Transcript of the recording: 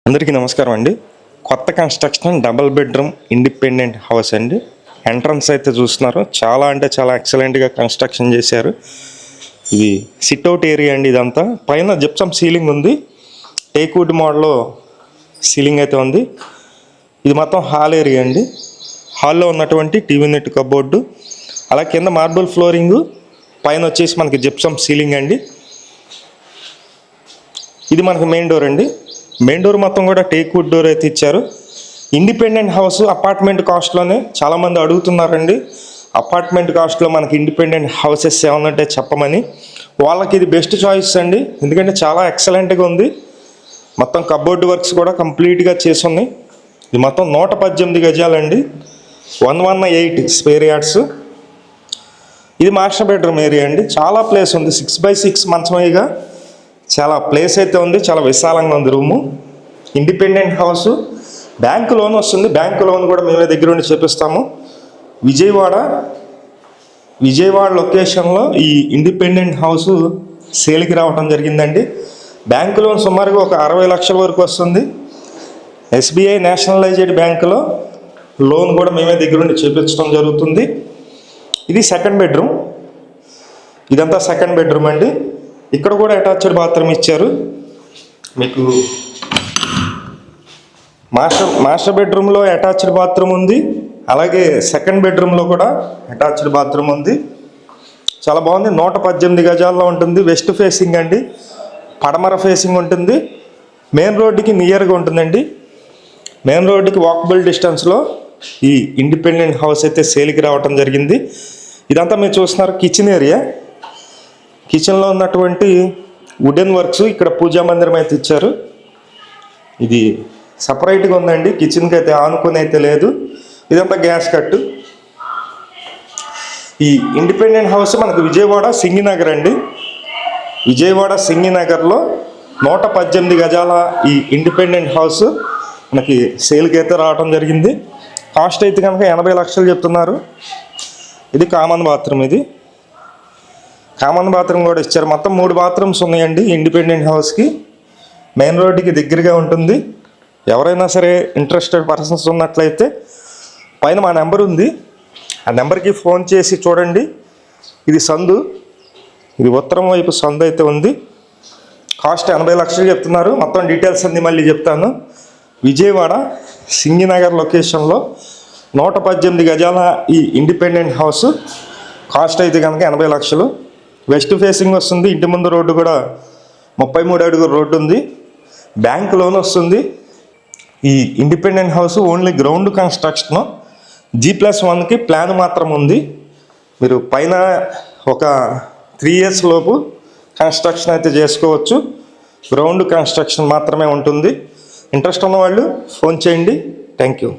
అందరికీ నమస్కారం అండి. కొత్త construction double bedroom independent house అండి. ఎంట్రన్స్ అయితే చూస్తున్నారు, చాలా అంటే చాలా ఎక్సలెంట్గా కన్స్ట్రక్షన్ చేశారు. ఇది సిట్అవుట్ ఏరియా అండి. ఇదంతా పైన జిప్సమ్ సీలింగ్ ఉంది, టేక్వుడ్ మోడల్లో సీలింగ్ అయితే ఉంది. ఇది మొత్తం హాల్ ఏరియా అండి. హాల్లో ఉన్నటువంటి టీవీ నెట్ కబోర్డు, అలా కింద మార్బుల్ ఫ్లోరింగు, పైన వచ్చేసి మనకి జిప్సమ్ సీలింగ్ అండి. ఇది మనకి మెయిన్ డోర్ అండి. మెయిన్ డోర్ మొత్తం కూడా టేక్వుడ్ డోర్ అయితే ఇచ్చారు. ఇండిపెండెంట్ హౌస్ అపార్ట్మెంట్ కాస్ట్లోనే చాలామంది అడుగుతున్నారండి. అపార్ట్మెంట్ కాస్ట్లో మనకి ఇండిపెండెంట్ హౌసెస్ ఏమన్నా ఉంటే చెప్పమని. వాళ్ళకి ఇది బెస్ట్ చాయిస్ అండి, ఎందుకంటే చాలా ఎక్సలెంట్గా ఉంది. మొత్తం కబోర్డ్ వర్క్స్ కూడా కంప్లీట్గా చేసి ఉన్నాయి. ఇది మొత్తం 118 గజాలండి, 118 స్క్వేర్ యార్డ్స్. ఇది మాస్టర్ బెడ్రూమ్ ఏరియా అండి. చాలా ప్లేస్ ఉంది, 6x6 మంచమయ్యగా చాలా ప్లేస్ అయితే ఉంది, చాలా విశాలంగా ఉంది room. Independent house, bank loan వస్తుంది. బ్యాంకు లోన్ కూడా మేమే దగ్గర ఉండి చేపిస్తాము. విజయవాడ లొకేషన్లో ఈ ఇండిపెండెంట్ హౌస్ సేల్కి రావడం జరిగిందండి. బ్యాంకు లోన్ సుమారుగా ఒక 60 లక్షల వరకు వస్తుంది. SBI నేషనలైజ్డ్ బ్యాంకులో లోన్ కూడా మేమే దగ్గర ఉండి చేపించడం జరుగుతుంది. ఇది సెకండ్ బెడ్రూమ్. ఇదంతా సెకండ్ బెడ్రూమ్ అండి. ఇక్కడ కూడా అటాచ్డ్ బాత్రూమ్ ఇచ్చారు మీకు. మాస్టర్ బెడ్రూమ్లో అటాచ్డ్ బాత్రూమ్ ఉంది, అలాగే సెకండ్ బెడ్రూమ్లో కూడా అటాచ్డ్ బాత్రూమ్ ఉంది. చాలా బాగుంది. 118 గజాల్లో ఉంటుంది. వెస్ట్ ఫేసింగ్ అండి, పడమర ఫేసింగ్ ఉంటుంది. మెయిన్ రోడ్డుకి నియర్గా ఉంటుందండి. మెయిన్ రోడ్డుకి వాకబుల్ డిస్టెన్స్లో ఈ ఇండిపెండెంట్ హౌస్ అయితే సేల్కి రావటం జరిగింది. ఇదంతా మీరు చూస్తున్నారు కిచెన్ ఏరియా. కిచెన్లో ఉన్నటువంటి వుడెన్ వర్క్స్, ఇక్కడ పూజా మందిరం అయితే ఇచ్చారు. ఇది సపరేట్గా ఉందండి, కిచెన్కి అయితే ఆనుకొని అయితే లేదు. ఇదంతా గ్యాస్ కట్టు. ఈ ఇండిపెండెంట్ హౌస్ మనకు విజయవాడ సింగినగర్ అండి. విజయవాడ సింగినగర్లో 118 గజాల ఈ ఇండిపెండెంట్ హౌస్ మనకి సేల్కి అయితే రావడం జరిగింది. కాస్ట్ అయితే కనుక 80 లక్షలు చెప్తున్నారు. ఇది కామన్ బాత్రూమ్. ఇది కామన్ బాత్రూమ్ కూడా ఇచ్చారు. మొత్తం 3 బాత్రూమ్స్ ఉన్నాయండి ఇండిపెండెంట్ హౌస్కి. మెయిన్ రోడ్డుకి దగ్గరగా ఉంటుంది. ఎవరైనా సరే ఇంట్రెస్టెడ్ పర్సన్స్ ఉన్నట్లయితే పైన మా నెంబర్ ఉంది, ఆ నెంబర్కి ఫోన్ చేసి చూడండి. ఇది సందు, ఇది ఉత్తరం వైపు సందు అయితే ఉంది. కాస్ట్ 80 లక్షలు చెప్తున్నారు. మొత్తం డీటెయిల్స్ అన్నీ మళ్ళీ చెప్తాను. విజయవాడ సింగినగర్ లొకేషన్లో 118 గజాల ఈ ఇండిపెండెంట్ హౌస్. కాస్ట్ అయితే కనుక 80 లక్షలు. వెస్ట్ ఫేసింగ్ వస్తుంది. ఇంటి ముందు రోడ్డు కూడా 33 అడుగుల రోడ్డు ఉంది. బ్యాంక్ లోన్ వస్తుంది. ఈ independent house only ground construction, G+1కి ప్లాన్ మాత్రం ఉంది. మీరు పైన ఒక 3 years లోపు కన్స్ట్రక్షన్ అయితే చేసుకోవచ్చు. గ్రౌండ్ కన్స్ట్రక్షన్ మాత్రమే ఉంటుంది. ఇంట్రెస్ట్ ఉన్న వాళ్ళు ఫోన్ చేయండి. Thank you.